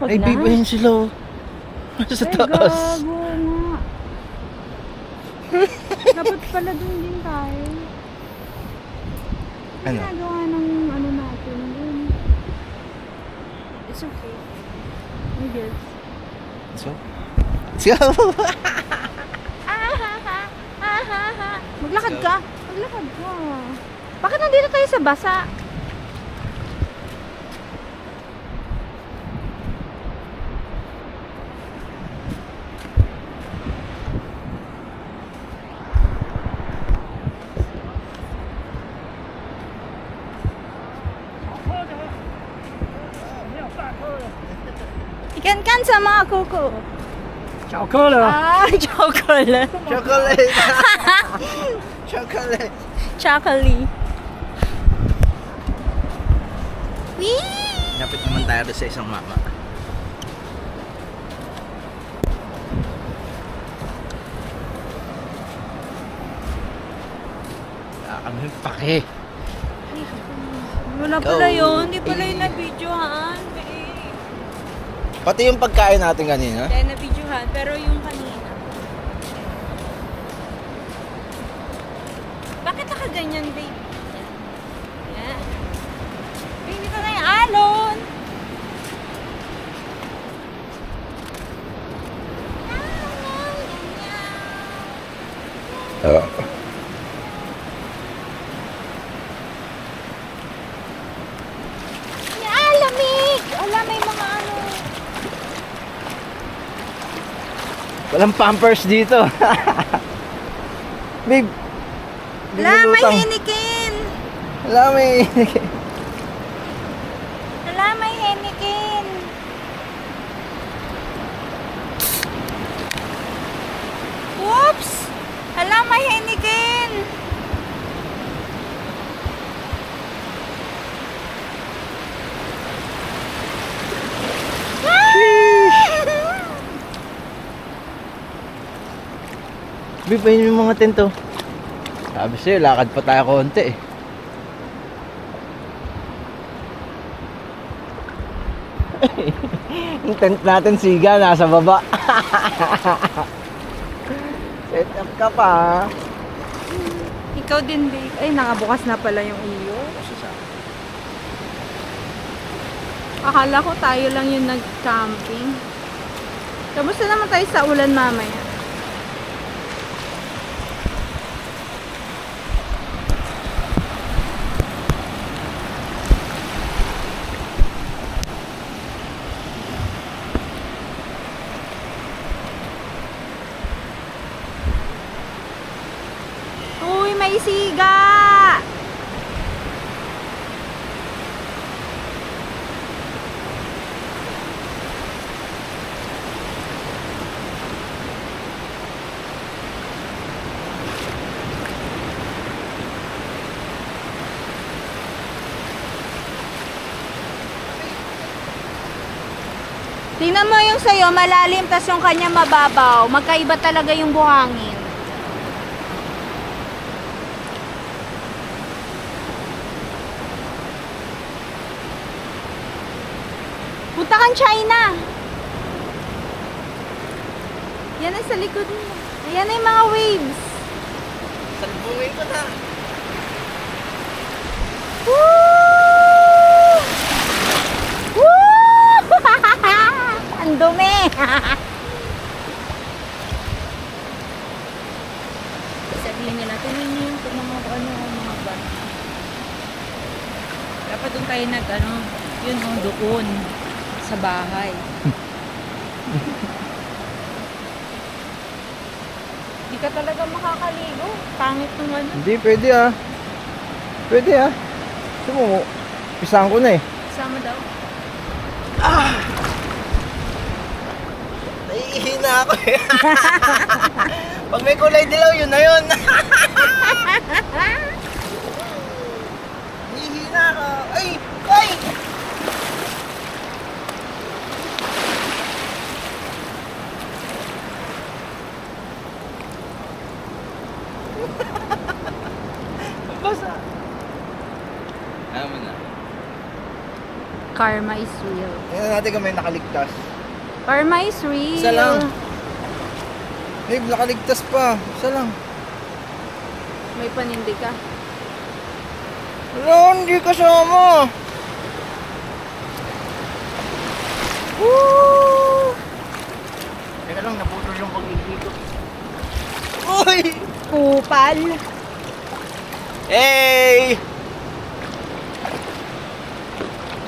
Wag Ay, na. bibahin sila oh. Sa Ay, taas. gago nga. Dapat pala dun din tayo. Ano? Ginagawa ng ano natin dun. It's okay. I guess. So, let's go. Maglakad ka. Maglakad ka. Bakit nandito tayo sa basa? Ikan-kan sa mga kuko. 巧克力， Ah, chocolate. Chocolate. Chocolate. Chocolate. Wee! Napit naman tayo doon sa isang mama. Kami pake. Wala Go. pala yun. Hindi pala yung na-videohan. Pati yung pagkain natin kanina. Hindi, na-videohan. Pero yung kanina. Bakit nakaganyan, babe? Yan. Babe, dito na yung alon. Yan, lamig. Wala, may mga ano. Walang pampers dito. Babe. Wala, may binulutang. Heniken. Wala, may... Wala, may Heniken. Whoops! Hala, may Heniken. Babe, ayun yung mga tento. Sabi sa'yo, lakad pa tayo konti eh. Yung tent natin, siga, nasa baba. Set up ka pa. Ikaw din, babe. Ay, nakabukas na pala yung iyo. Akala ko tayo lang yung nag-camping. Kamusta naman tayo sa ulan mamaya? Uy, may siga! Tingnan mo yung sa'yo, malalim, tas yung kanya mababaw. Magkaiba talaga yung buhangin. Punta kang China. Yan ay sa likod mo. Ayan ay mga waves. Salbungin ko na. Woo! Woo! Ang dumi. Sabihin niya natin yung mga mga ban. Dapat doon tayo yun doon sa bahay. Hindi ka talaga makakaligo. Pangit ng ano. Hindi, pwede ah. Pwede ah. Gusto mo, pisahan ko na eh. Sama daw. Nahihina ako eh. Pag may kulay dilaw, yun na yun. Nahihina ako. Ay! Ay! Basa. Ayaw mo na. Karma is real. Tingnan natin kung may nakaligtas. Karma is real. Isa lang. Babe, nakaligtas pa. Isa lang. May panindi ka. Wala, hindi kasama. Woo! Teka lang, naputol yung pag-ibig. Uy! Kupal. Hey!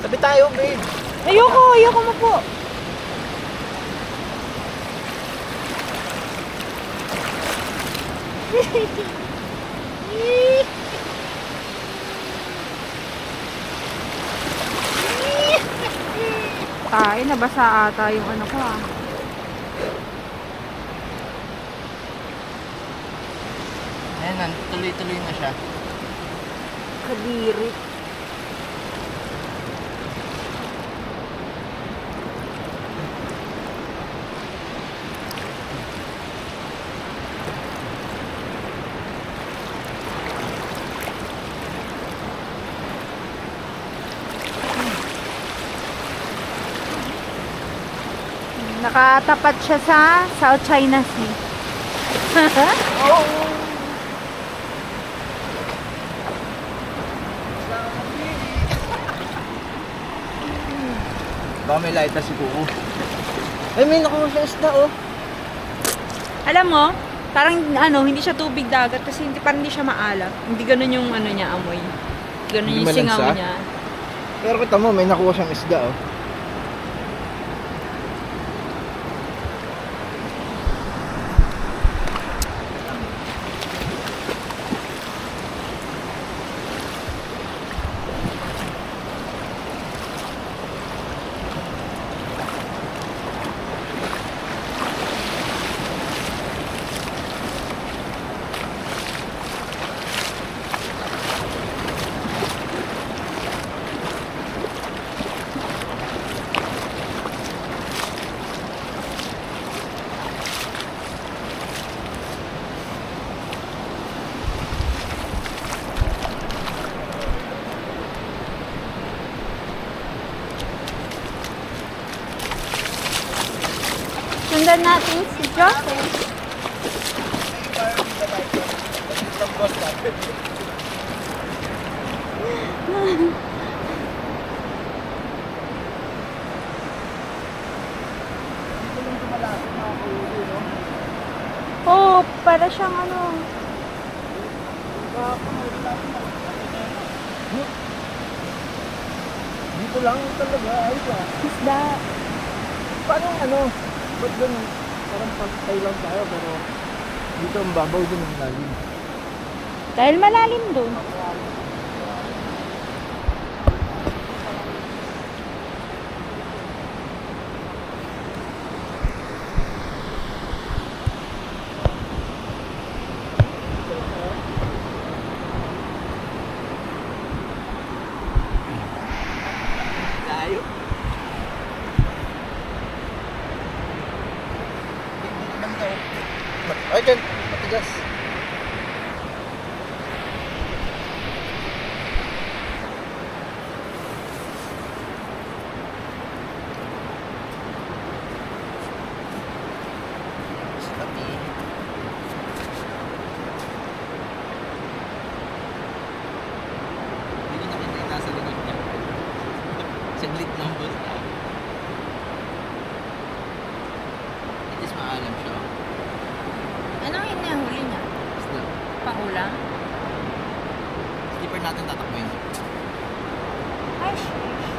Sabi tayo, babe. Ayoko mo po. Ay, nabasa ata yung ano ko ah. Ayan, tuloy-tuloy na siya. Kadiri. Nakatapat siya sa South China Sea. Baka may lighter si Kuko. Ay, may nakuha siya isda, oh. Alam mo, parang ano, hindi siya tubig dagat kasi parang hindi siya maalat. Hindi ganun yung ano niya, amoy. Ganun Hindi yung singaw malansa? niya. Pero kita mo, may nakuha siyang isda, oh. Sundan natin si Joseph. Oh, para siyang ano. Dito lang talaga, ay ba? Isda. Paano ano? Ba't ganun? Parang pagtay lang tayo, pero dito ang babaw din ang lalim. Dahil malalim doon. Layo. Ay, dyan. Matigas. Hindi ko nakita yung nasa likod niya. Saglit lang basta. At least maalam siya. Anong hinahuli niya? Basta, Pangulam? slipper natin tatakbuhin. Ay, sheesh.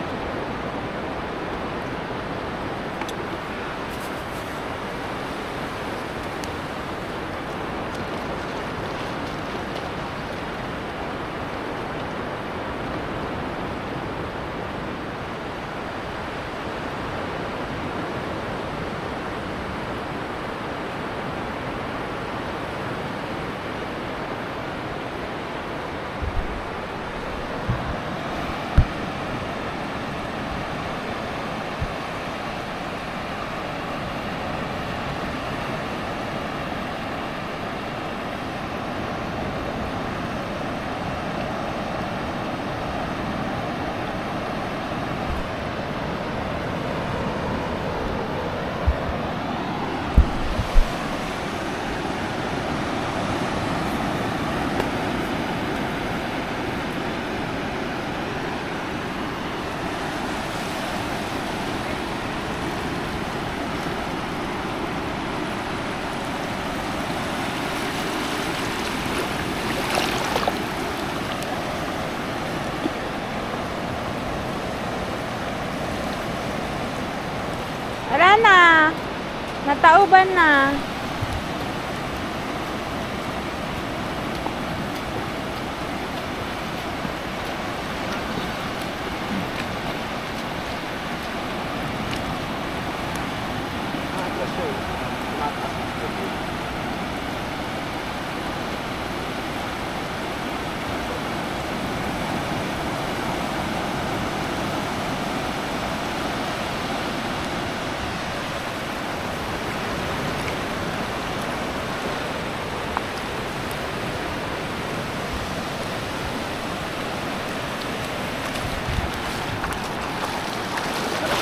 Wala na. Natauban na.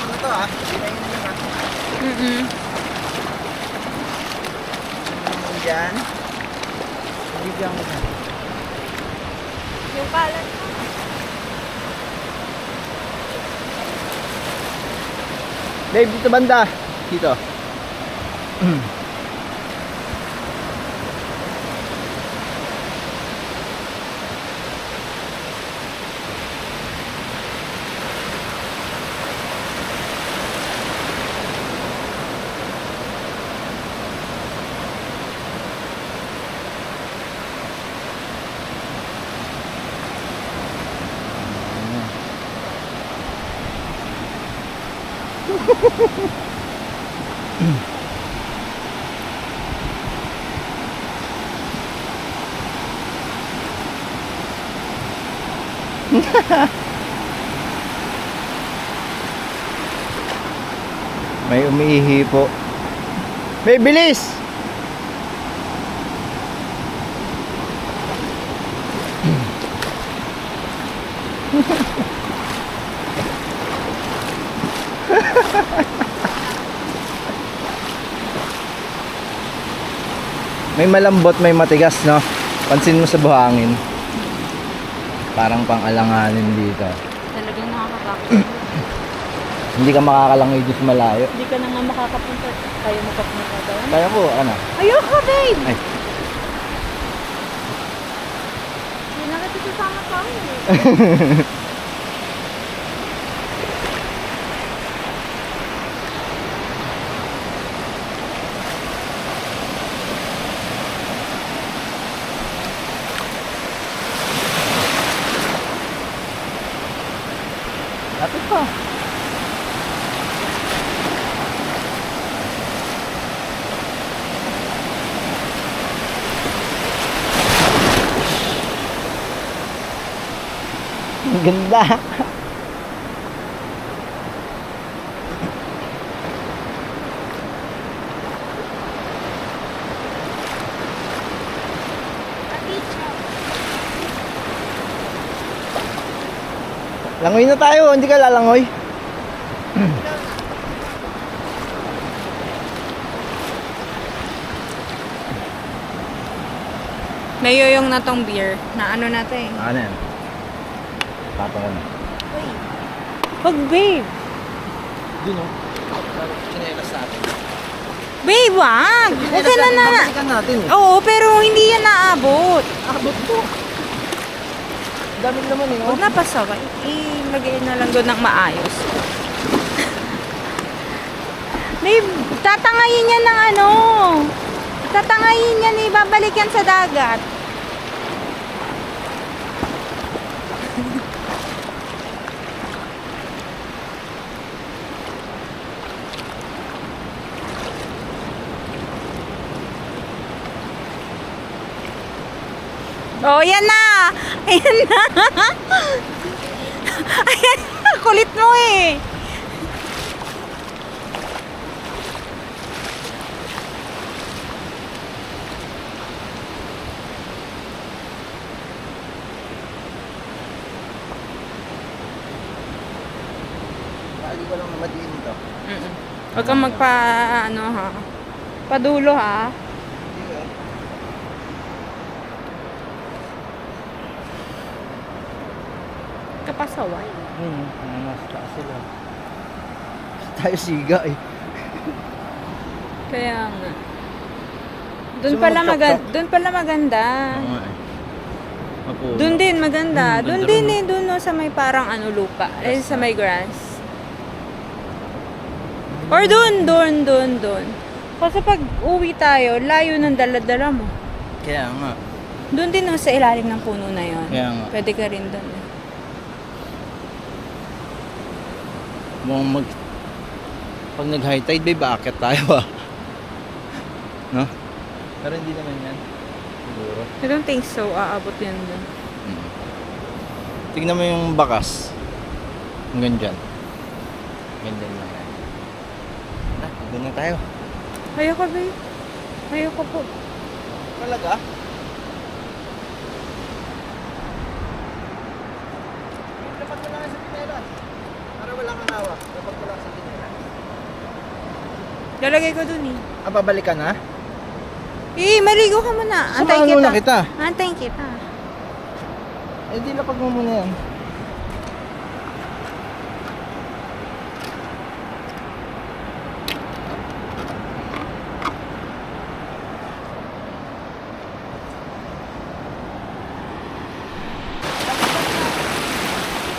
Ano to ah? Pinayin mo na. Diyan. Bigyan mo na. Yung kalat mo. Babe, dito banda. Dito. May umiihi po. May bilis! May malambot, may matigas, no? Pansin mo sa buhangin. Parang pang-alanganin dito. Talagang nakakatakot. Hindi ka makakalangoy dito sa malayo. Hindi ka na nga makakapunta. Kaya mo pa pumunta doon? Kaya po, ano? Ayoko, babe! Ay. Hindi na kasi sasama ka eh. Lapit pa. Ang ganda. Langoy na tayo, hindi ka lalangoy. Nayoyong na tong beer. Na ano natin? Ano yan? Patong na. Wag, babe! Dun o. Chinelas natin. Babe, wag! Huwag ka na na. Babalikan natin eh. Oo, pero hindi yan naabot. Abot po. Dami naman eh. Huwag na pasaway. Ilagay na lang doon ng maayos. Babe, tatangayin yan ng ano. Tatangayin yan eh. Babalik yan sa dagat. Oh, yan na! Ayan na! Ayan na! Kulit mo eh! Hindi ko lang madiin to. Huwag kang magpa, ano ha, padulo ha. Kapasaway. Nasa taas sila. Tayo siga eh. Kaya nga. Doon Gusto mo pala mag-chop-chop? doon pala maganda. Mapuno. Doon din maganda. Hmm, Doon ganda din rin, eh, doon no, sa may parang ano lupa, eh sa may grass. Or doon. Kasi pag uwi tayo, layo ng dala-dala mo. Kaya nga. Doon din sa ilalim ng puno na yon. Kaya nga. Pwede ka rin doon. Pag nag-high tide, babe, aakyat tayo ah. No? Pero hindi naman yan. Siguro. I don't think so. Aabot yan doon. Tignan mo yung bakas. Hanggang dyan. Ganyan lang yan. Doon na tayo. Ayoko, babe. Ayoko po. Talaga? Dapat mo lang sa pinelas. Para wala kang hawak. Dapat mo lang sa pinelas. Lalagay ko doon eh. Babalik ka na? Maligo ka muna. Antayin Samahan muna kita. Antayin kita. Di lapag mo muna yan.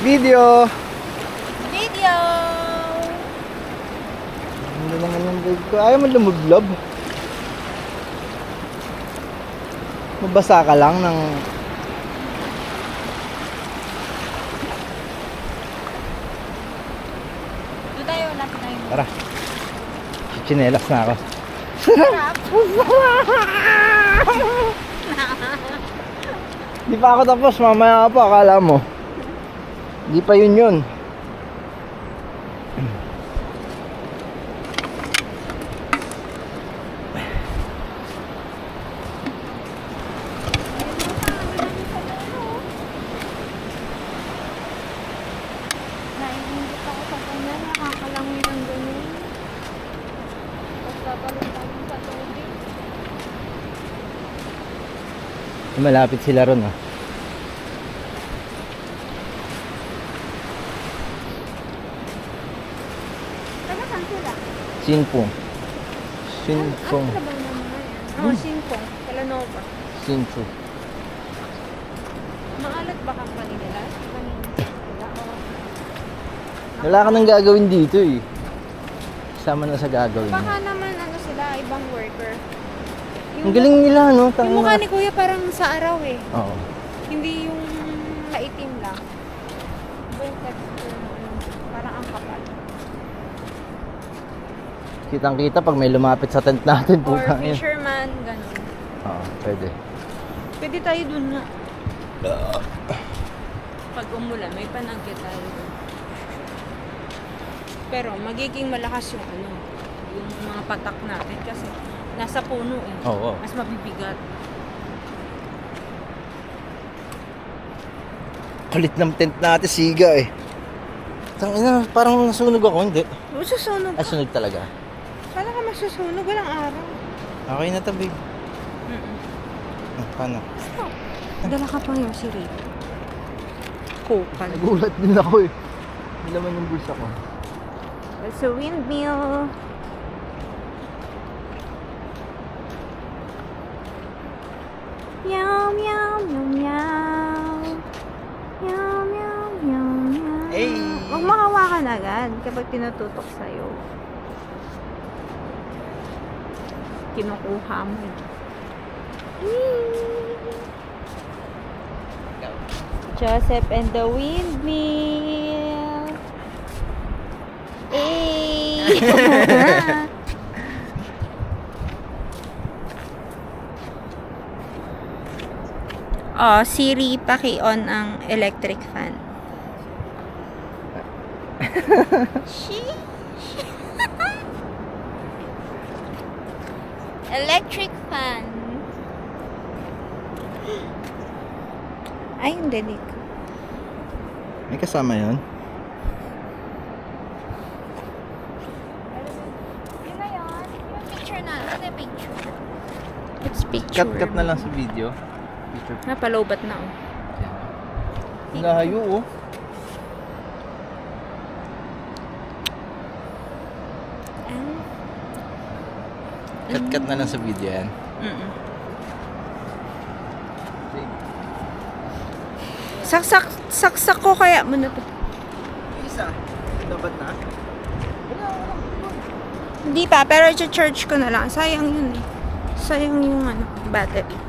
Video! Ano naman yung bag ko? Ayaw mo lumublob. Mabasa ka lang ng... Doon tayo, lapit tayo. Tara. Chinelas na ako. Di pa ako tapos, mamaya ka pa, akala mo. Di pa yun. Naiingit ako sa kanya, nakakalangoy ng ganyan. Basta talong-talong sa tubig. Malapit sila ron ah. Taga saan sila? Sinpong. Ano Sinpong. ba naman yan? Oo, Singpong. Kalanova. Sinpong. Maalat ba kang kanila? Kanila? Wala ka nang gagawin dito eh. Sama na sa gagawin. Baka naman sila, ibang worker. Ang galing nila, no? Yung mukha ni Kuya parang sa araw eh. Oo. Hindi yung maitim lang. Iba yung texture mo. Parang ang kapal. Kitang-kita pag may lumapit sa tent natin. Or Putang ina. fisherman, ganun. Oo, pwede. Pwede tayo dun nga. Pag umulan, may panagkit tayo dun. Pero magiging malakas yung yung mga patak natin kasi nasa puno eh. Oo. Mas mabibigat. Kulit ng tent natin, siga eh. Tangina, parang nasunog ako, hindi. Masusunog Ay, ka. sunog talaga. Kala ka masusunog, walang araw. Okay na to, babe. Paano? Stop. Dala ka pang yung siri. Kupal. Nagulat din ako eh. Hindi naman yung bulsa ko. It's a windmill. Meow, meow, meow, meow. Meow, meow, meow, meow. Hey! Huwag makawakan agad kapag tinututok sa'yo. Kinukuha mo. Joseph and the windmill. Hey! Oh, Siri, paki-on ang electric fan. Electric fan. Ay, hindi dito. May kasama yun? Yun na yun. Yung picture na. Ano yung picture? It's picture. Cut na lang sa video. Picture. Napalobat na oh. Layo oh. Cut na lang sa video yan. Saksak ko kaya mo na to. Isa. Dapat na? Wala. Hindi pa, pero i-charge ko na lang. Sayang yun eh. Sayang yung battery.